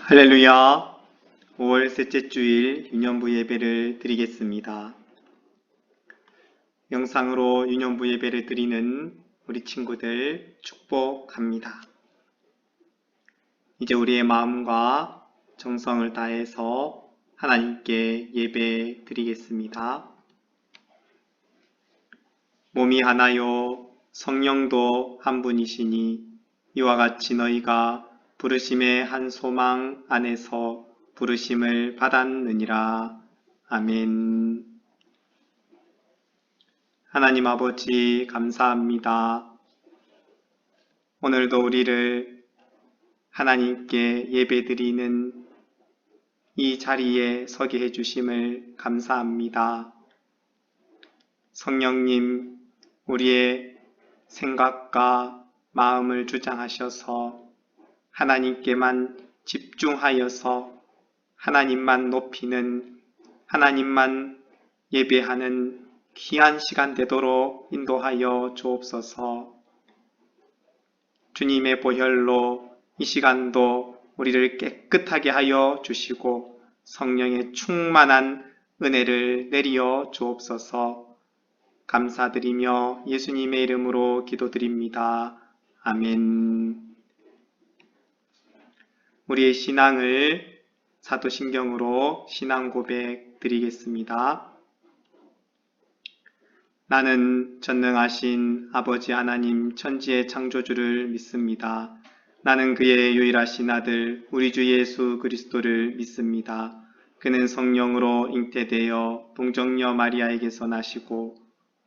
할렐루야! 5월 셋째 주일 유년부 예배를 드리겠습니다. 영상으로 유년부 예배를 드리는 우리 친구들 축복합니다. 이제 우리의 마음과 정성을 다해서 하나님께 예배 드리겠습니다. 몸이 하나요 성령도 한 분이시니 이와 같이 너희가 부르심의 한 소망 안에서 부르심을 받았느니라. 아멘. 하나님 아버지 감사합니다. 오늘도 우리를 하나님께 예배드리는 이 자리에 서게 해주심을 감사합니다. 성령님, 우리의 생각과 마음을 주장하셔서 하나님께만 집중하여서 하나님만 높이는, 하나님만 예배하는 귀한 시간 되도록 인도하여 주옵소서. 주님의 보혈로 이 시간도 우리를 깨끗하게 하여 주시고 성령의 충만한 은혜를 내리어 주옵소서. 감사드리며 예수님의 이름으로 기도드립니다. 아멘. 우리의 신앙을 사도신경으로 신앙 고백 드리겠습니다. 나는 전능하신 아버지 하나님 천지의 창조주를 믿습니다. 나는 그의 유일하신 아들 우리 주 예수 그리스도를 믿습니다. 그는 성령으로 잉태되어 동정녀 마리아에게서 나시고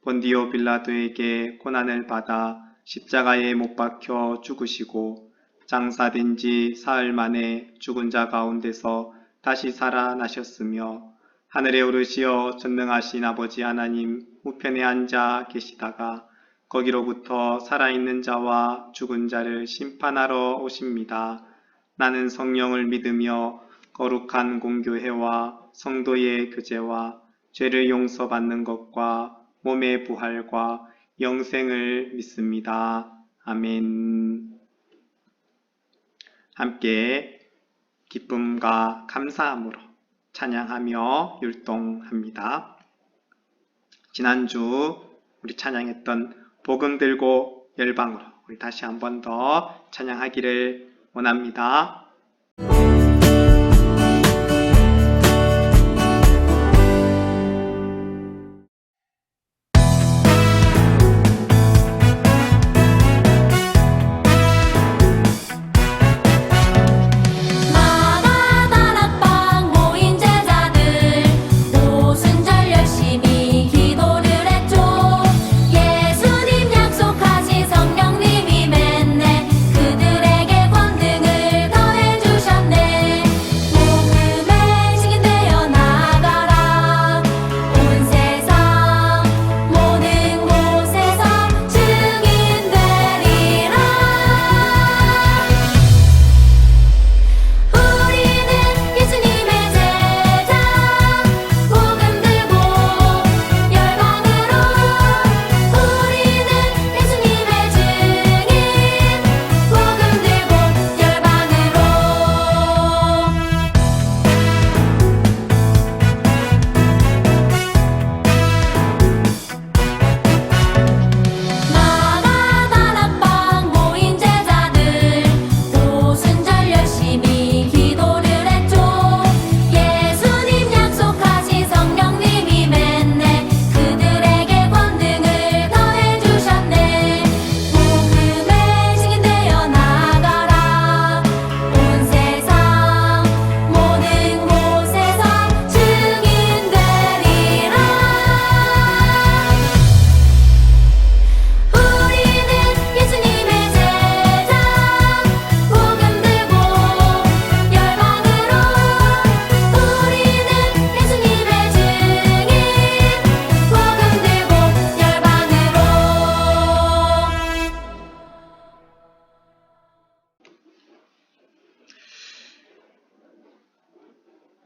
본디오 빌라도에게 고난을 받아 십자가에 못 박혀 죽으시고 장사된 지 사흘 만에 죽은 자 가운데서 다시 살아나셨으며 하늘에 오르시어 전능하신 아버지 하나님 우편에 앉아 계시다가 거기로부터 살아있는 자와 죽은 자를 심판하러 오십니다. 나는 성령을 믿으며 거룩한 공교회와 성도의 교제와 죄를 용서받는 것과 몸의 부활과 영생을 믿습니다. 아멘. 함께 기쁨과 감사함으로 찬양하며 율동합니다. 지난주 우리 찬양했던 복음 들고 열방으로 우리 다시 한 번 더 찬양하기를 원합니다.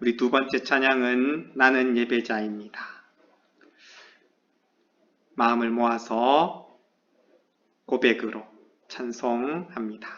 우리 두 번째 찬양은 나는 예배자입니다. 마음을 모아서 고백으로 찬송합니다.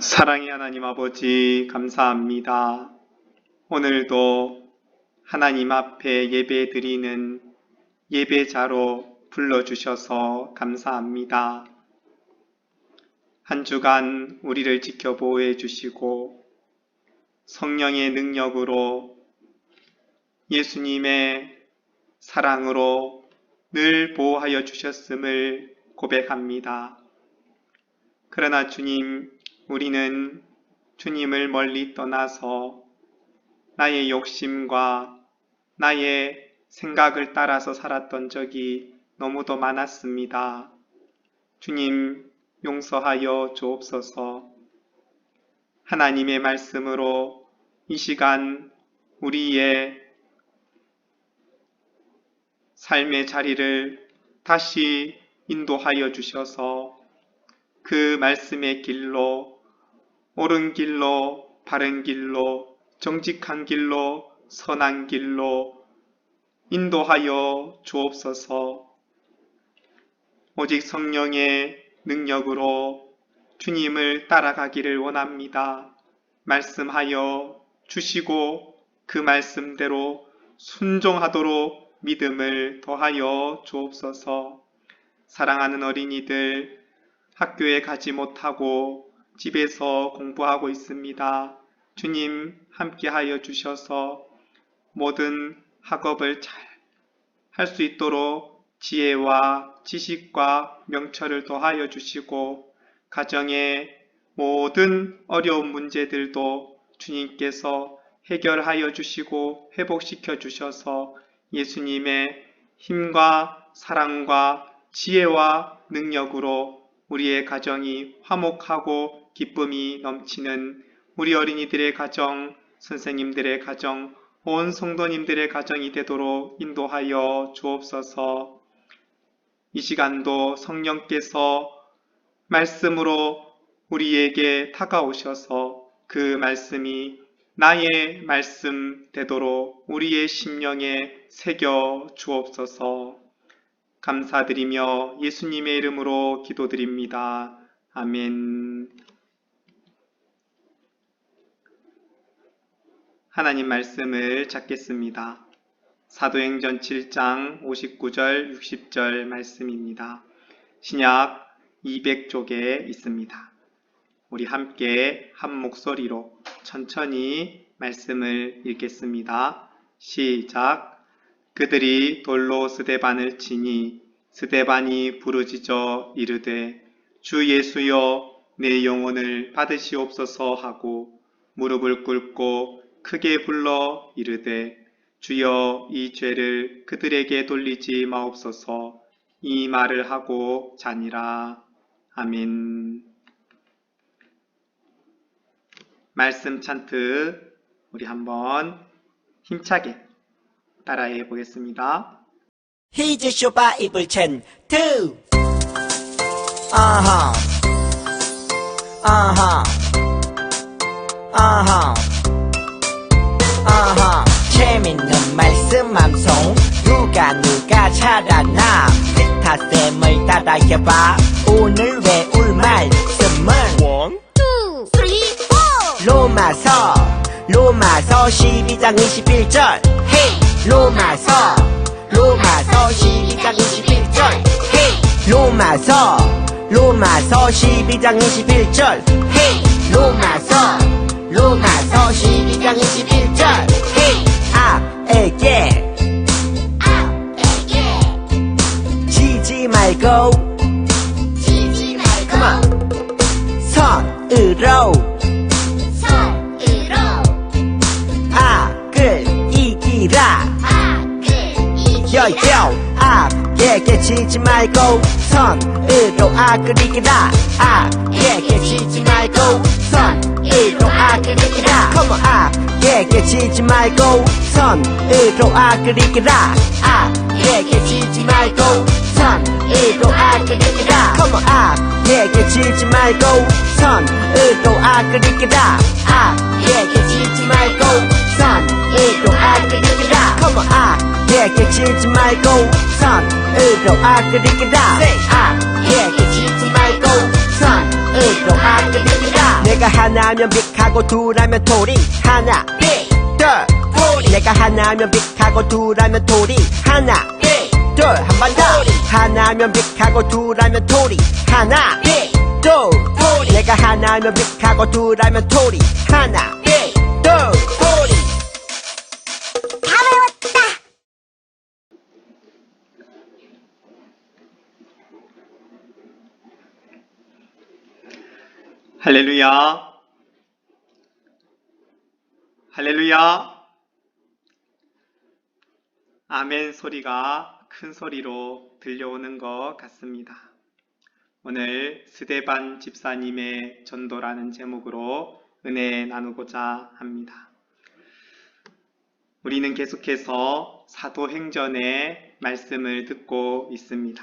사랑의 하나님 아버지 감사합니다. 오늘도 하나님 앞에 예배 드리는 예배자로 불러주셔서 감사합니다. 한 주간 우리를 지켜 보호해 주시고 성령의 능력으로 예수님의 사랑으로 늘 보호하여 주셨음을 고백합니다. 그러나 주님, 우리는 주님을 멀리 떠나서 나의 욕심과 나의 생각을 따라서 살았던 적이 너무도 많았습니다. 주님, 용서하여 주옵소서. 하나님의 말씀으로 이 시간 우리의 삶의 자리를 다시 인도하여 주셔서 그 말씀의 길로, 옳은 길로, 바른 길로, 정직한 길로, 선한 길로 인도하여 주옵소서. 오직 성령의 능력으로 주님을 따라가기를 원합니다. 말씀하여 주시고 그 말씀대로 순종하도록 믿음을 더하여 주옵소서. 사랑하는 어린이들, 학교에 가지 못하고 집에서 공부하고 있습니다. 주님 함께하여 주셔서 모든 학업을 잘 할 수 있도록 지혜와 지식과 명철을 더하여 주시고 가정의 모든 어려운 문제들도 주님께서 해결하여 주시고 회복시켜 주셔서 예수님의 힘과 사랑과 지혜와 능력으로 우리의 가정이 화목하고 기쁨이 넘치는 우리 어린이들의 가정, 선생님들의 가정, 온 성도님들의 가정이 되도록 인도하여 주옵소서. 이 시간도 성령께서 말씀으로 우리에게 다가오셔서 그 말씀이 나의 말씀 되도록 우리의 심령에 새겨 주옵소서. 감사드리며 예수님의 이름으로 기도드립니다. 아멘. 하나님 말씀을 찾겠습니다. 사도행전 7장 59절 60절 말씀입니다. 신약 200쪽에 있습니다. 우리 함께 한 목소리로 천천히 말씀을 읽겠습니다. 시작. 그들이 돌로 스데반을 치니 스데반이 부르짖어 이르되 주 예수여 내 영혼을 받으시옵소서 하고 무릎을 꿇고 크게 불러 이르되 주여 이 죄를 그들에게 돌리지 마옵소서. 이 말을 하고 자니라. 아멘. 말씀 찬트 우리 한번 힘차게 따라해 보겠습니다. 히즈 쇼바 이블 첸 투 아하 아하 아하 아하 재밌는 말씀 암송 누가 잘하나 스타쌤을 따라해봐. 오늘 외울 말씀은 1, 2, 3, 4 로마서 12장 21절 헤이 로마서 12장 21절 헤이 로마서 12장 21절 헤이 로마서 12장 21절 헤이 아에게 지지 말고 Come on. 선으로 악을 이기라. 요요 악에게 지지 말고 선으로 악을 이기라. 악에게 지지 말고 선으로 악을 이기라. Come on. 악에게 지지 말고 선으로 악을 이기라. 악에게 지지 말고 선으로 악을 이기라. Come on. 악에게 지지 말고 선으로 악을 이기라. 악에게 지지 말고 선으로 악을 이기라. Come on. 악에게 지지 말고 선으로 악을 이기라. 악에게 지지 말고 선으로 악을 이기라. 내가 하나면 빅하고 둘하면 토리. 하나 둘 내가 하나면 빅하고 둘하면 토리. 하나 둘 한 번 더. 하나면 빅하고 둘하면 토리. 하나 둘 내가 하나면 빅하고 둘하면 토리. 하나 둘 다 외웠다. 할렐루야. 할렐루야. 아멘 소리가 큰 소리로 들려오는 것 같습니다. 오늘 스데반 집사님의 전도라는 제목으로 은혜 나누고자 합니다. 우리는 계속해서 사도행전의 말씀을 듣고 있습니다.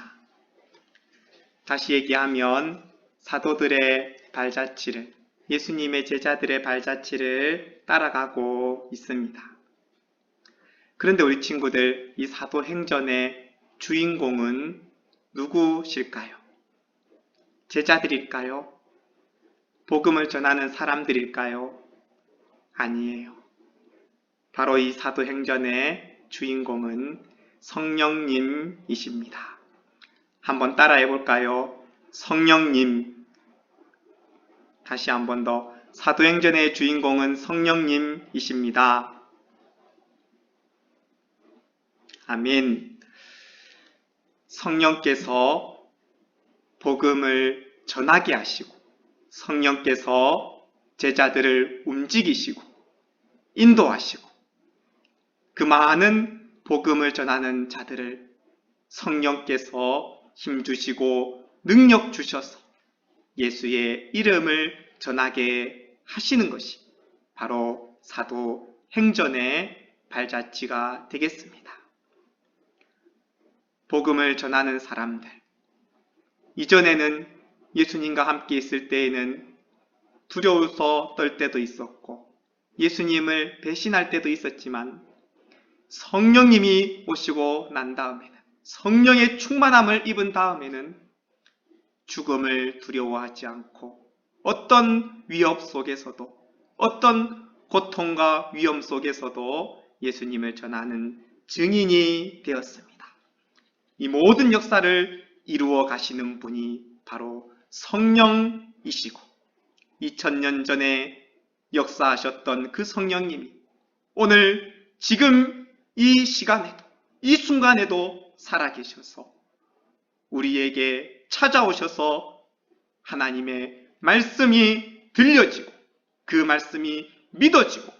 다시 얘기하면 사도들의 발자취를, 예수님의 제자들의 발자취를 따라가고 있습니다. 그런데 우리 친구들, 이 사도행전의 주인공은 누구실까요? 제자들일까요? 복음을 전하는 사람들일까요? 아니에요. 바로 이 사도행전의 주인공은 성령님이십니다. 한번 따라해 볼까요? 성령님. 다시 한 번 더. 사도행전의 주인공은 성령님이십니다. 아멘. 성령께서 복음을 전하게 하시고, 성령께서 제자들을 움직이시고, 인도하시고, 그 많은 복음을 전하는 자들을 성령께서 힘주시고 능력 주셔서 예수의 이름을 전하게 하시는 것이 바로 사도행전의 발자취가 되겠습니다. 복음을 전하는 사람들, 이전에는 예수님과 함께 있을 때에는 두려워서 떨 때도 있었고 예수님을 배신할 때도 있었지만 성령님이 오시고 난 다음에는, 성령의 충만함을 입은 다음에는 죽음을 두려워하지 않고 어떤 위협 속에서도, 어떤 고통과 위험 속에서도 예수님을 전하는 증인이 되었습니다. 이 모든 역사를 이루어 가시는 분이 바로 성령이시고 2000년 전에 역사하셨던 그 성령님이 오늘 지금 이 시간에도, 이 순간에도 살아계셔서 우리에게 찾아오셔서 하나님의 말씀이 들려지고 그 말씀이 믿어지고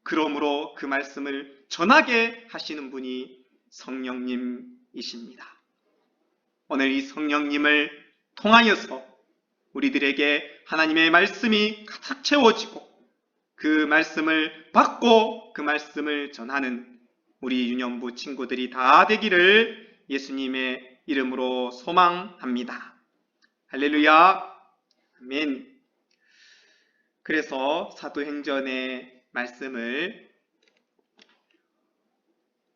그러므로 그 말씀을 전하게 하시는 분이 성령님이십니다. 오늘 이 성령님을 통하여서 우리들에게 하나님의 말씀이 가득 채워지고 그 말씀을 받고 그 말씀을 전하는 우리 유년부 친구들이 다 되기를 예수님의 이름으로 소망합니다. 할렐루야. 아멘. 그래서 사도행전의 말씀을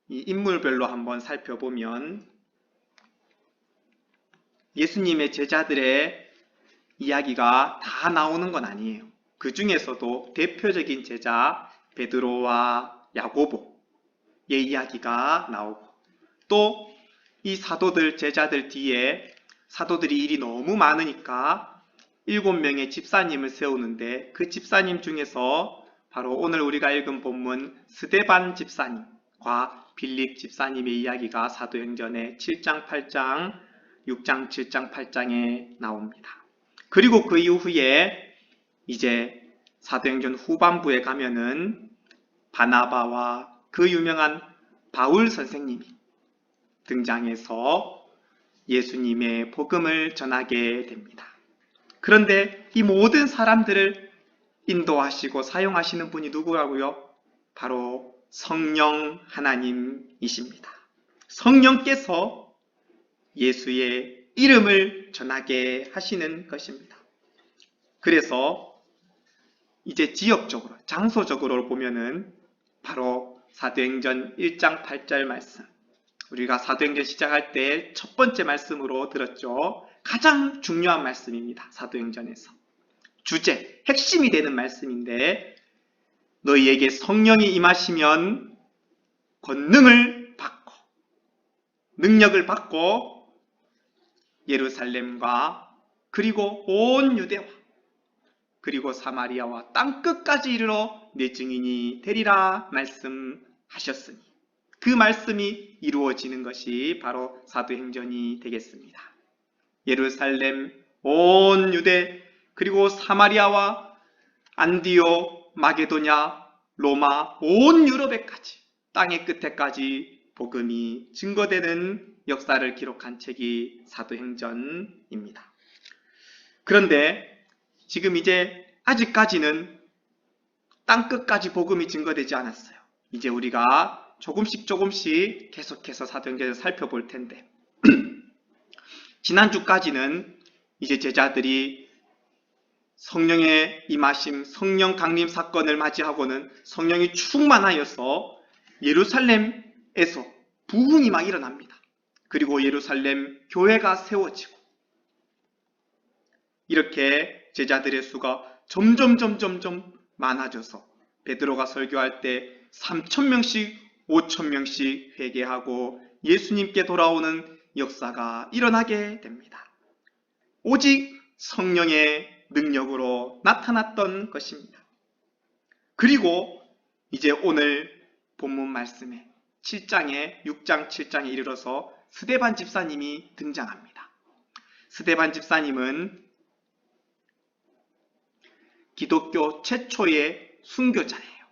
이 인물별로 한번 살펴보면 예수님의 제자들의 이야기가 다 나오는 건 아니에요. 그 중에서도 대표적인 제자 베드로와 야고보의 이야기가 나오고 또 이 사도들, 제자들 뒤에 사도들이 일이 너무 많으니까 7명의 집사님을 세우는데 그 집사님 중에서 바로 오늘 우리가 읽은 본문 스데반 집사님과 빌립 집사님의 이야기가 사도행전의 7장, 8장, 6장, 7장, 8장에 나옵니다. 그리고 그 이후에 이제 사도행전 후반부에 가면은 바나바와 그 유명한 바울 선생님이 등장해서 예수님의 복음을 전하게 됩니다. 그런데 이 모든 사람들을 인도하시고 사용하시는 분이 누구라고요? 바로 성령 하나님이십니다. 성령께서 예수의 이름을 전하게 하시는 것입니다. 그래서 이제 지역적으로, 장소적으로 보면은 바로 사도행전 1장 8절 말씀, 우리가 사도행전 시작할 때 첫 번째 말씀으로 들었죠. 가장 중요한 말씀입니다. 사도행전에서 주제, 핵심이 되는 말씀인데 너희에게 성령이 임하시면 권능을 받고 능력을 받고 예루살렘과 그리고 온 유대와 그리고 사마리아와 땅끝까지 이르러 내 증인이 되리라 말씀하셨으니 그 말씀이 이루어지는 것이 바로 사도행전이 되겠습니다. 예루살렘, 온 유대, 그리고 사마리아와 안디옥, 마게도냐, 로마, 온 유럽에까지 땅의 끝에까지 복음이 증거되는 역사를 기록한 책이 사도행전입니다. 그런데 지금 이제 아직까지는 땅끝까지 복음이 증거되지 않았어요. 이제 우리가 조금씩 계속해서 사도행전을 살펴볼 텐데 지난주까지는 이제 제자들이 성령의 임하심, 성령 강림 사건을 맞이하고는 성령이 충만하여서 예루살렘에서 부흥이 막 일어납니다. 그리고 예루살렘 교회가 세워지고 이렇게 제자들의 수가 점점 많아져서 베드로가 설교할 때 3,000명씩 5,000명씩 회개하고 예수님께 돌아오는 역사가 일어나게 됩니다. 오직 성령의 능력으로 나타났던 것입니다. 그리고 이제 오늘 본문 말씀에 7장에 6장 7장에 이르러서 스데반 집사님이 등장합니다. 스데반 집사님은 기독교 최초의 순교자예요.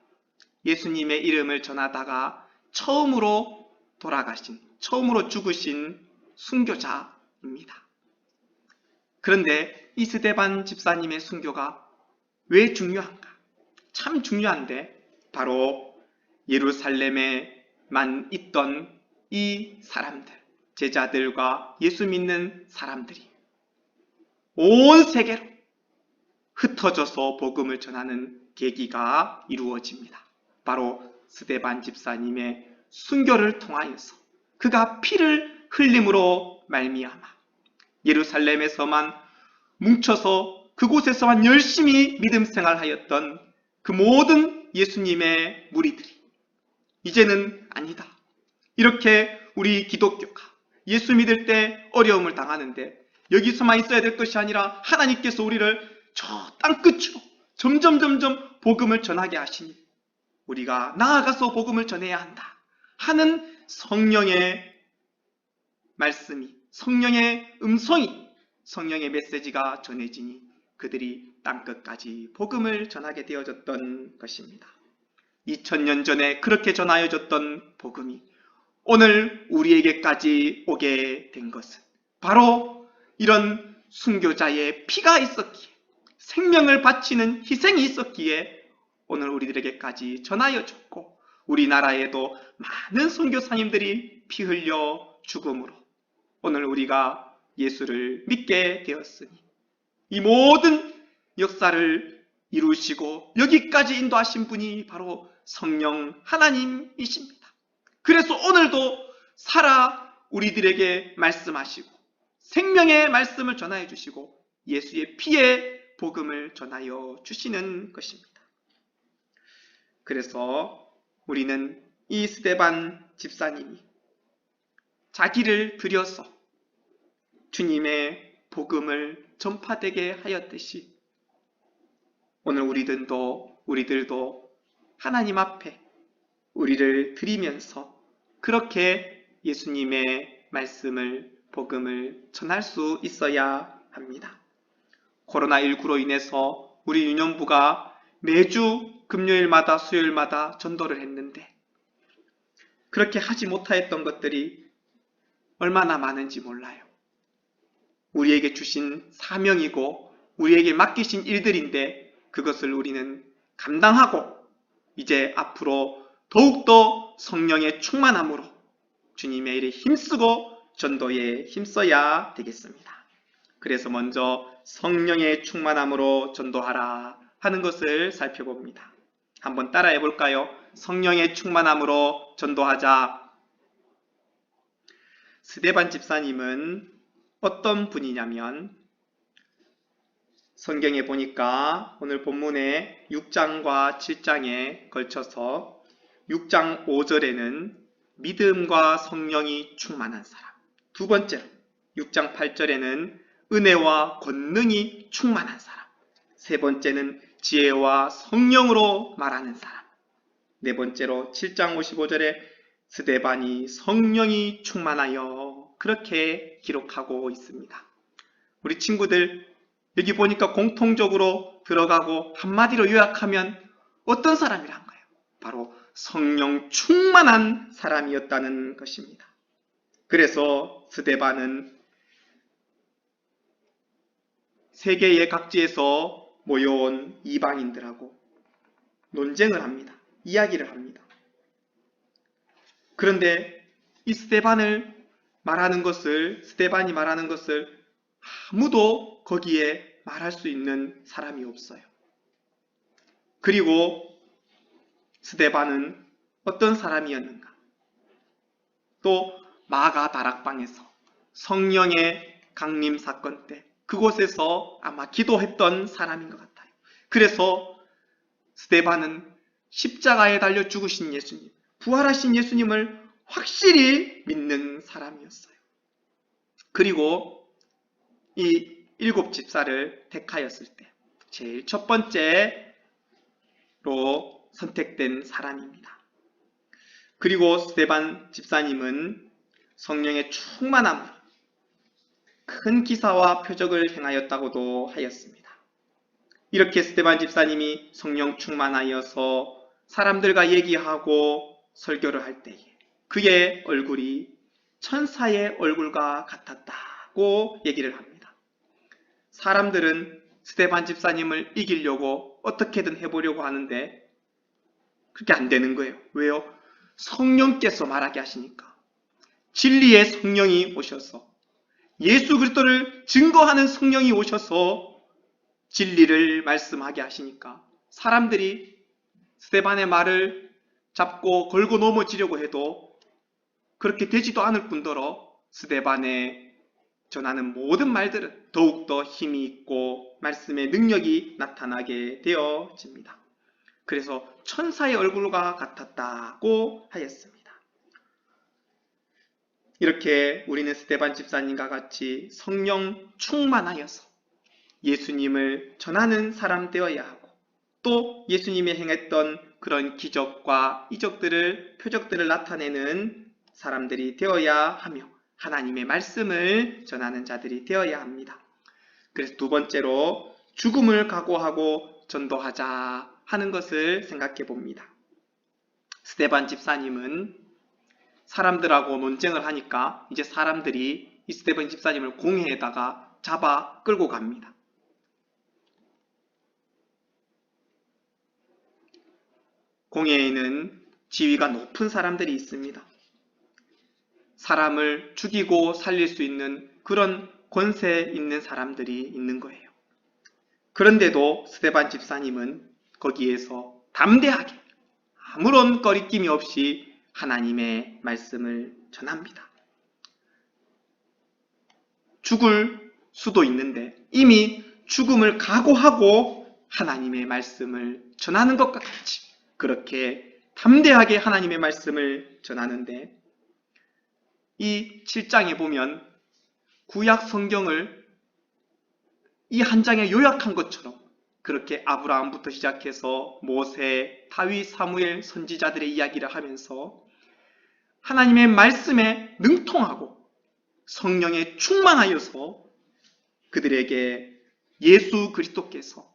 예수님의 이름을 전하다가 처음으로 돌아가신, 처음으로 죽으신 순교자입니다. 그런데 이 스데반 집사님의 순교가 왜 중요한가? 참 중요한데 바로 예루살렘에만 있던 이 사람들, 제자들과 예수 믿는 사람들이 온 세계로 흩어져서 복음을 전하는 계기가 이루어집니다. 바로 스데반 집사님의 순교를 통하여서 그가 피를 흘림으로 말미암아 예루살렘에서만 뭉쳐서 그곳에서만 열심히 믿음 생활하였던 그 모든 예수님의 무리들이 이제는 아니다. 이렇게 우리 기독교가 예수 믿을 때 어려움을 당하는데 여기서만 있어야 될 것이 아니라 하나님께서 우리를 저 땅끝으로 점점 복음을 전하게 하시니 우리가 나아가서 복음을 전해야 한다 하는 성령의 말씀이, 성령의 음성이, 성령의 메시지가 전해지니 그들이 땅끝까지 복음을 전하게 되어졌던 것입니다. 2000년 전에 그렇게 전하여졌던 복음이 오늘 우리에게까지 오게 된 것은 바로 이런 순교자의 피가 있었기에, 생명을 바치는 희생이 있었기에 오늘 우리들에게까지 전하여졌고 우리나라에도 많은 선교사님들이 피 흘려 죽음으로 오늘 우리가 예수를 믿게 되었으니 이 모든 역사를 이루시고 여기까지 인도하신 분이 바로 성령 하나님이십니다. 그래서 오늘도 살아 우리들에게 말씀하시고 생명의 말씀을 전하여 주시고 예수의 피의 복음을 전하여 주시는 것입니다. 그래서 우리는 이 스데반 집사님이 자기를 들여서 주님의 복음을 전파되게 하였듯이 오늘 우리들도 하나님 앞에 우리를 드리면서 그렇게 예수님의 말씀을, 복음을 전할 수 있어야 합니다. 코로나19로 인해서 우리 유년부가 매주 금요일마다 수요일마다 전도를 했는데 그렇게 하지 못하였던 것들이 얼마나 많은지 몰라요. 우리에게 주신 사명이고 우리에게 맡기신 일들인데 그것을 우리는 감당하고 이제 앞으로 더욱더 성령의 충만함으로 주님의 일에 힘쓰고 전도에 힘써야 되겠습니다. 그래서 먼저 성령의 충만함으로 전도하라 하는 것을 살펴봅니다. 한번 따라해 볼까요? 성령의 충만함으로 전도하자. 스데반 집사님은 어떤 분이냐면 성경에 보니까 오늘 본문의 6장과 7장에 걸쳐서 6장 5절에는 믿음과 성령이 충만한 사람, 두 번째로 6장 8절에는 은혜와 권능이 충만한 사람, 세 번째는 지혜와 성령으로 말하는 사람, 네 번째로 7장 55절에 스데반이 성령이 충만하여 그렇게 기록하고 있습니다. 우리 친구들 여기 보니까 공통적으로 들어가고 한마디로 요약하면 어떤 사람이란 거예요? 바로 성령 충만한 사람이었다는 것입니다. 그래서 스데반은 세계의 각지에서 모여온 이방인들하고 논쟁을 합니다. 이야기를 합니다. 그런데 이 스데반이 말하는 것을 아무도 거기에 말할 수 있는 사람이 없어요. 그리고 스데반은 어떤 사람이었는가? 또 마가 다락방에서 성령의 강림 사건 때 그곳에서 아마 기도했던 사람인 것 같아요. 그래서 스데반은 십자가에 달려 죽으신 예수님, 부활하신 예수님을 확실히 믿는 사람이었어요. 그리고 이 7 집사를 택하였을 때 제일 첫 번째로 선택된 사람입니다. 그리고 스데반 집사님은 성령의 충만함으로 큰 기사와 표적을 행하였다고도 하였습니다. 이렇게 스데반 집사님이 성령 충만하여서 사람들과 얘기하고 설교를 할 때에 그의 얼굴이 천사의 얼굴과 같았다고 얘기를 합니다. 사람들은 스데반 집사님을 이기려고 어떻게든 해보려고 하는데 그렇게 안 되는 거예요. 왜요? 성령께서 말하게 하시니까. 진리의 성령이 오셔서 예수 그리스도를 증거하는 성령이 오셔서 진리를 말씀하게 하시니까 사람들이 스데반의 말을 잡고 걸고 넘어지려고 해도 그렇게 되지도 않을 뿐더러 스데반의 전하는 모든 말들은 더욱더 힘이 있고 말씀의 능력이 나타나게 되어집니다. 그래서 천사의 얼굴과 같았다고 하였습니다. 이렇게 우리는 스데반 집사님과 같이 성령 충만하여서 예수님을 전하는 사람 되어야 하고 또 예수님이 행했던 그런 기적과 이적들을 표적들을 나타내는 사람들이 되어야 하며 하나님의 말씀을 전하는 자들이 되어야 합니다. 그래서 두 번째로 죽음을 각오하고 전도하자 하는 것을 생각해 봅니다. 스데반 집사님은 사람들하고 논쟁을 하니까 이제 사람들이 이 스데반 집사님을 공회에다가 잡아 끌고 갑니다. 공회에는 지위가 높은 사람들이 있습니다. 사람을 죽이고 살릴 수 있는 그런 권세 있는 사람들이 있는 거예요. 그런데도 스데반 집사님은 거기에서 담대하게 아무런 거리낌이 없이 하나님의 말씀을 전합니다. 죽을 수도 있는데 이미 죽음을 각오하고 하나님의 말씀을 전하는 것과 같이 그렇게 담대하게 하나님의 말씀을 전하는데 이 7장에 보면 구약 성경을 이 한 장에 요약한 것처럼 그렇게 아브라함부터 시작해서 모세, 다윗, 사무엘 선지자들의 이야기를 하면서 하나님의 말씀에 능통하고 성령에 충만하여서 그들에게 예수 그리스도께서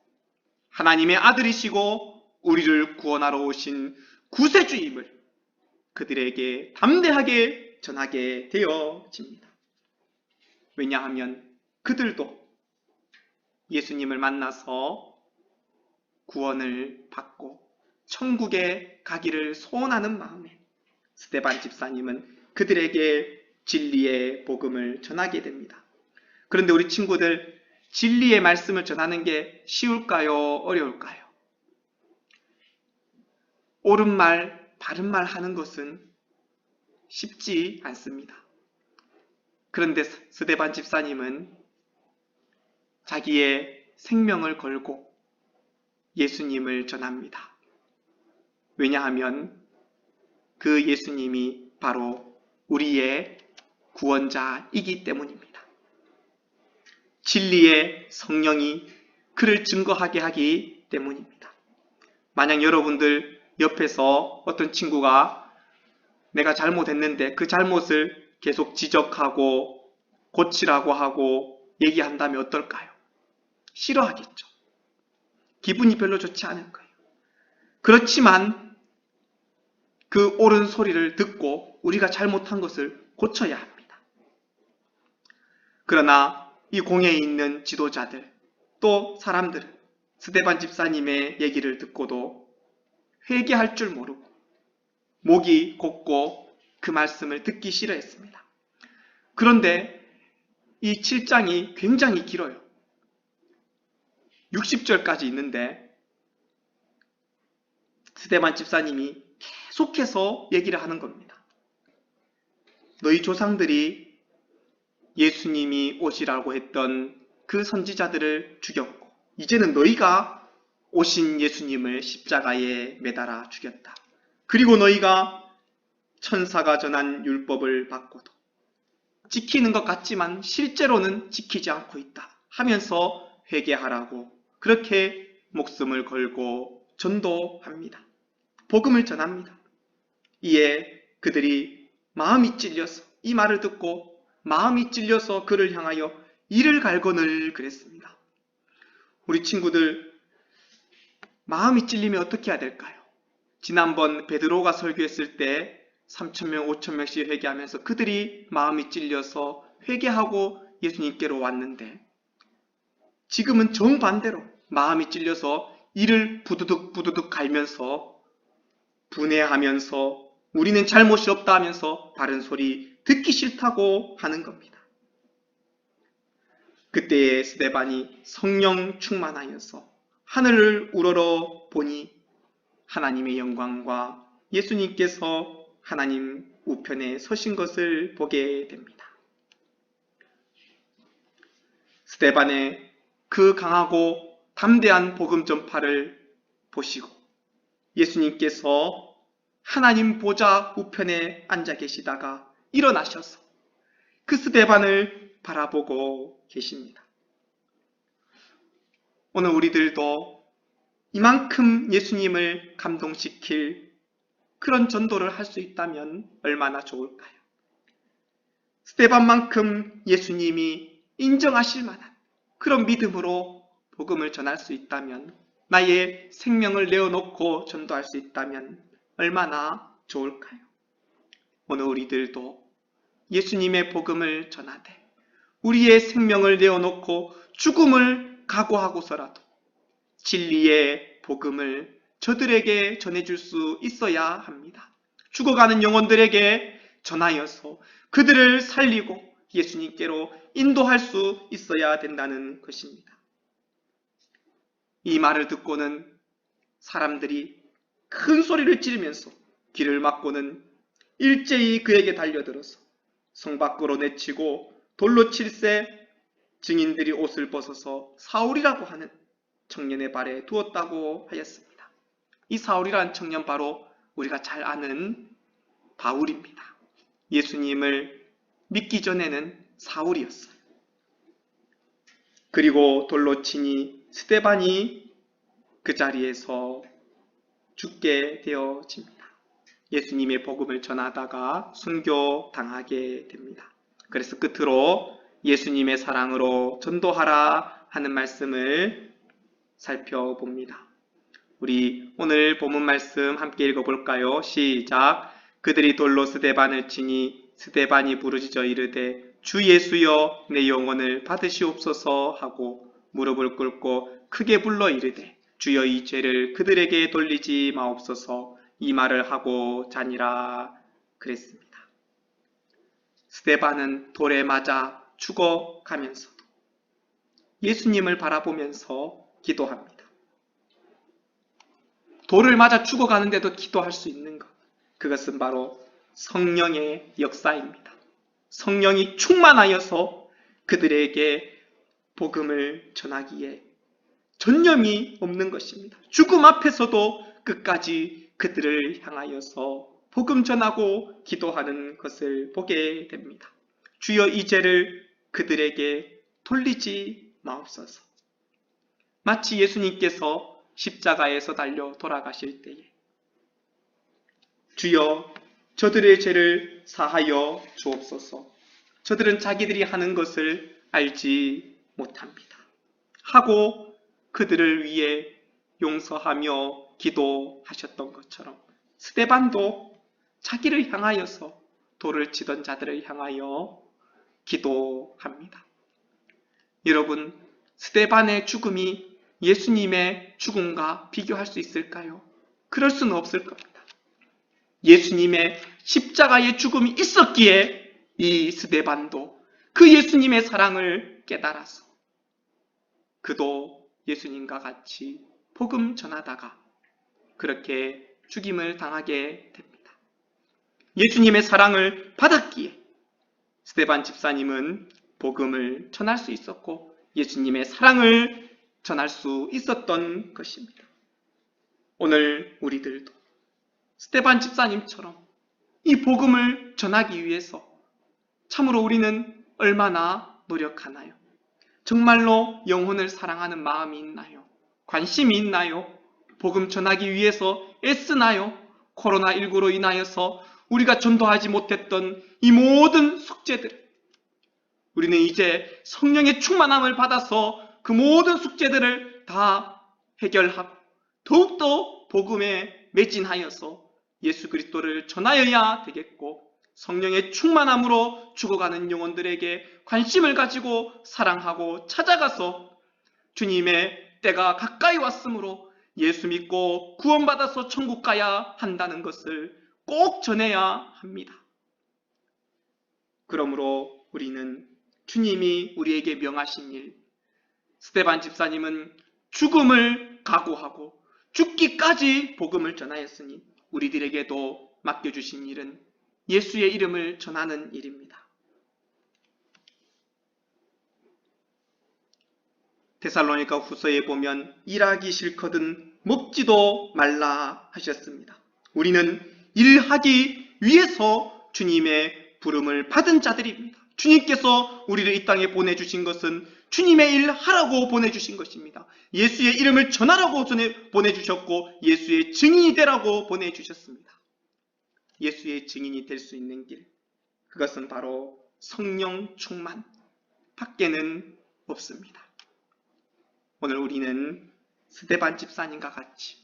하나님의 아들이시고 우리를 구원하러 오신 구세주임을 그들에게 담대하게 전하게 되어집니다. 왜냐하면 그들도 예수님을 만나서 구원을 받고 천국에 가기를 소원하는 마음에 스데반 집사님은 그들에게 진리의 복음을 전하게 됩니다. 그런데 우리 친구들, 진리의 말씀을 전하는 게 쉬울까요? 어려울까요? 옳은 말, 바른 말 하는 것은 쉽지 않습니다. 그런데 스데반 집사님은 자기의 생명을 걸고 예수님을 전합니다. 왜냐하면 그 예수님이 바로 우리의 구원자이기 때문입니다. 진리의 성령이 그를 증거하게 하기 때문입니다. 만약 여러분들 옆에서 어떤 친구가 내가 잘못했는데 그 잘못을 계속 지적하고 고치라고 하고 얘기한다면 어떨까요? 싫어하겠죠. 기분이 별로 좋지 않을 거예요. 그렇지만 그 옳은 소리를 듣고 우리가 잘못한 것을 고쳐야 합니다. 그러나 이 공회에 있는 지도자들 또 사람들은 스데반 집사님의 얘기를 듣고도 회개할 줄 모르고 목이 곧고 그 말씀을 듣기 싫어했습니다. 그런데 이 7장이 굉장히 길어요. 60절까지 있는데 스데반 집사님이 계속해서 얘기를 하는 겁니다. 너희 조상들이 예수님이 오시라고 했던 그 선지자들을 죽였고 이제는 너희가 오신 예수님을 십자가에 매달아 죽였다. 그리고 너희가 천사가 전한 율법을 받고도 지키는 것 같지만 실제로는 지키지 않고 있다 하면서 회개하라고 그렇게 목숨을 걸고 전도합니다. 복음을 전합니다. 이에 그들이 마음이 찔려서 이 말을 듣고 마음이 찔려서 그를 향하여 이를 갈거늘 그랬습니다. 우리 친구들 마음이 찔리면 어떻게 해야 될까요? 지난번 베드로가 설교했을 때 3,000명, 5,000명씩 회개하면서 그들이 마음이 찔려서 회개하고 예수님께로 왔는데 지금은 정반대로 마음이 찔려서 이를 부두둑 갈면서 분해하면서 우리는 잘못이 없다 하면서 바른 소리 듣기 싫다고 하는 겁니다. 그때에 스데반이 성령 충만하여서 하늘을 우러러 보니 하나님의 영광과 예수님께서 하나님 우편에 서신 것을 보게 됩니다. 스데반의 그 강하고 담대한 복음 전파를 보시고 예수님께서 하나님 보좌 우편에 앉아 계시다가 일어나셔서 그 스데반을 바라보고 계십니다. 오늘 우리들도 이만큼 예수님을 감동시킬 그런 전도를 할 수 있다면 얼마나 좋을까요? 스데반만큼 예수님이 인정하실 만한 그런 믿음으로 복음을 전할 수 있다면 나의 생명을 내어놓고 전도할 수 있다면 얼마나 좋을까요? 오늘 우리들도 예수님의 복음을 전하되 우리의 생명을 내어놓고 죽음을 각오하고서라도 진리의 복음을 저들에게 전해줄 수 있어야 합니다. 죽어가는 영혼들에게 전하여서 그들을 살리고 예수님께로 인도할 수 있어야 된다는 것입니다. 이 말을 듣고는 사람들이 큰 소리를 지르면서 길을 막고는 일제히 그에게 달려들어서 성 밖으로 내치고 돌로 칠세 증인들이 옷을 벗어서 사울이라고 하는 청년의 발에 두었다고 하였습니다. 이 사울이라는 청년 바로 우리가 잘 아는 바울입니다. 예수님을 믿기 전에는 사울이었어요. 그리고 돌로 치니 스데반이 그 자리에서 죽게 되어집니다. 예수님의 복음을 전하다가 순교당하게 됩니다. 그래서 끝으로 예수님의 사랑으로 전도하라 하는 말씀을 살펴봅니다. 우리 오늘 본문 말씀 함께 읽어볼까요? 시작! 그들이 돌로 스데반을 치니 스데반이 부르짖어 이르되 주 예수여 내 영혼을 받으시옵소서 하고 무릎을 꿇고 크게 불러 이르되 주여 이 죄를 그들에게 돌리지 마옵소서 이 말을 하고 자니라 그랬습니다. 스데반은 돌에 맞아 죽어가면서도 예수님을 바라보면서 기도합니다. 돌을 맞아 죽어가는데도 기도할 수 있는 것, 그것은 바로 성령의 역사입니다. 성령이 충만하여서 그들에게 복음을 전하기에 전념이 없는 것입니다. 죽음 앞에서도 끝까지 그들을 향하여서 복음 전하고 기도하는 것을 보게 됩니다. 주여 이 죄를 그들에게 돌리지 마옵소서. 마치 예수님께서 십자가에서 달려 돌아가실 때에 주여 저들의 죄를 사하여 주옵소서. 저들은 자기들이 하는 것을 알지 못합니다. 하고 그들을 위해 용서하며 기도하셨던 것처럼 스데반도 자기를 향하여서 돌을 치던 자들을 향하여 기도합니다. 여러분, 스데반의 죽음이 예수님의 죽음과 비교할 수 있을까요? 그럴 수는 없을 겁니다. 예수님의 십자가의 죽음이 있었기에 이 스데반도 그 예수님의 사랑을 깨달아서 그도 예수님과 같이 복음 전하다가 그렇게 죽임을 당하게 됩니다. 예수님의 사랑을 받았기에 스데반 집사님은 복음을 전할 수 있었고 예수님의 사랑을 전할 수 있었던 것입니다. 오늘 우리들도 스데반 집사님처럼 이 복음을 전하기 위해서 참으로 우리는 얼마나 노력하나요? 정말로 영혼을 사랑하는 마음이 있나요? 관심이 있나요? 복음 전하기 위해서 애쓰나요? 코로나19로 인하여서 우리가 전도하지 못했던 이 모든 숙제들, 우리는 이제 성령의 충만함을 받아서 그 모든 숙제들을 다 해결하고 더욱더 복음에 매진하여서 예수 그리스도를 전하여야 되겠고, 성령의 충만함으로 죽어가는 영혼들에게 관심을 가지고 사랑하고 찾아가서 주님의 때가 가까이 왔으므로 예수 믿고 구원받아서 천국 가야 한다는 것을 꼭 전해야 합니다. 그러므로 우리는 주님이 우리에게 명하신 일, 스데반 집사님은 죽음을 각오하고 죽기까지 복음을 전하였으니 우리들에게도 맡겨주신 일은 예수의 이름을 전하는 일입니다. 데살로니가 후서에 보면 일하기 싫거든 먹지도 말라 하셨습니다. 우리는 일하기 위해서 주님의 부름을 받은 자들입니다. 주님께서 우리를 이 땅에 보내주신 것은 주님의 일 하라고 보내주신 것입니다. 예수의 이름을 전하라고 보내주셨고 예수의 증인이 되라고 보내주셨습니다. 예수의 증인이 될 수 있는 길, 그것은 바로 성령 충만 밖에는 없습니다. 오늘 우리는 스데반 집사님과 같이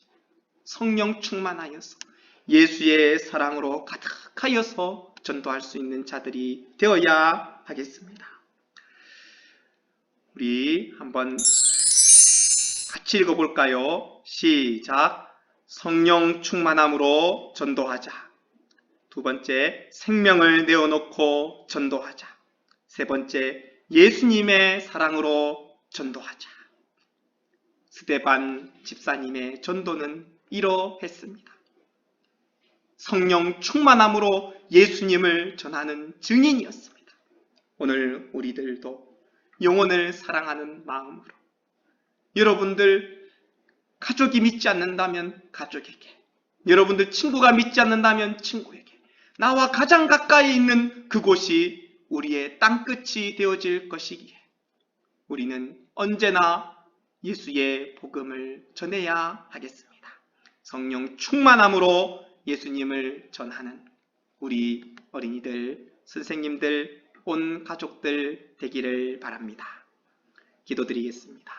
성령 충만하여서 예수의 사랑으로 가득하여서 전도할 수 있는 자들이 되어야 하겠습니다. 우리 한번 같이 읽어볼까요? 시작. 성령 충만함으로 전도하자. 두 번째, 생명을 내어놓고 전도하자. 세 번째, 예수님의 사랑으로 전도하자. 스데반 집사님의 전도는 이러했습니다. 성령 충만함으로 예수님을 전하는 증인이었습니다. 오늘 우리들도 영혼을 사랑하는 마음으로, 여러분들 가족이 믿지 않는다면 가족에게, 여러분들 친구가 믿지 않는다면 친구에게, 나와 가장 가까이 있는 그곳이 우리의 땅끝이 되어질 것이기에 우리는 언제나 예수의 복음을 전해야 하겠습니다. 성령 충만함으로 예수님을 전하는 우리 어린이들, 선생님들, 온 가족들 되기를 바랍니다. 기도드리겠습니다.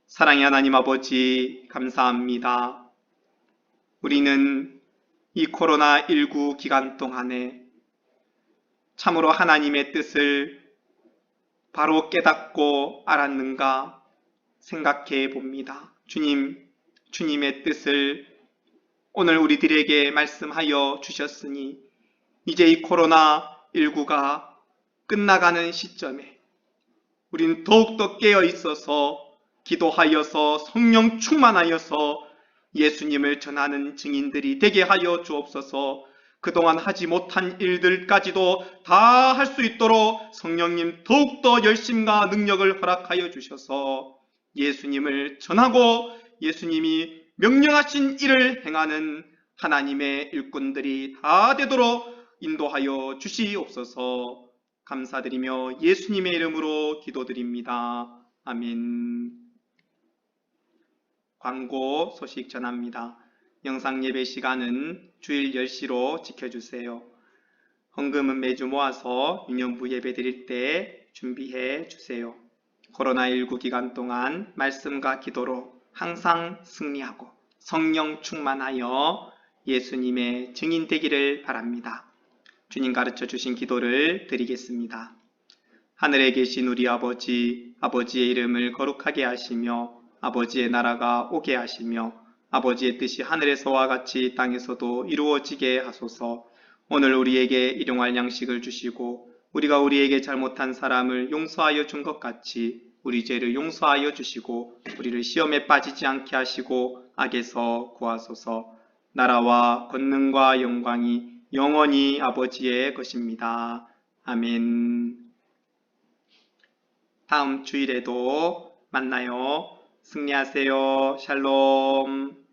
사랑의 하나님 아버지, 감사합니다. 우리는 이 코로나19 기간 동안에 참으로 하나님의 뜻을 바로 깨닫고 알았는가 생각해 봅니다. 주님의 뜻을 오늘 우리들에게 말씀하여 주셨으니 이제 이 코로나19가 끝나가는 시점에 우리는 더욱더 깨어 있어서 기도하여서 성령 충만하여서 예수님을 전하는 증인들이 되게 하여 주옵소서. 그동안 하지 못한 일들까지도 다 할 수 있도록 성령님 더욱더 열심과 능력을 허락하여 주셔서 예수님을 전하고 예수님이 명령하신 일을 행하는 하나님의 일꾼들이 다 되도록 인도하여 주시옵소서. 감사드리며 예수님의 이름으로 기도드립니다. 아멘. 광고 소식 전합니다. 영상 예배 시간은 주일 10시로 지켜주세요. 헌금은 매주 모아서 유년부 예배 드릴 때 준비해 주세요. 코로나19 기간 동안 말씀과 기도로 항상 승리하고 성령 충만하여 예수님의 증인 되기를 바랍니다. 주님 가르쳐 주신 기도를 드리겠습니다. 하늘에 계신 우리 아버지, 아버지의 이름을 거룩하게 하시며 아버지의 나라가 오게 하시며 아버지의 뜻이 하늘에서와 같이 땅에서도 이루어지게 하소서. 오늘 우리에게 일용할 양식을 주시고 우리가 우리에게 잘못한 사람을 용서하여 준 것 같이 우리 죄를 용서하여 주시고 우리를 시험에 빠지지 않게 하시고 악에서 구하소서. 나라와 권능과 영광이 영원히 아버지의 것입니다. 아멘. 다음 주일에도 만나요. 승리하세요. 샬롬.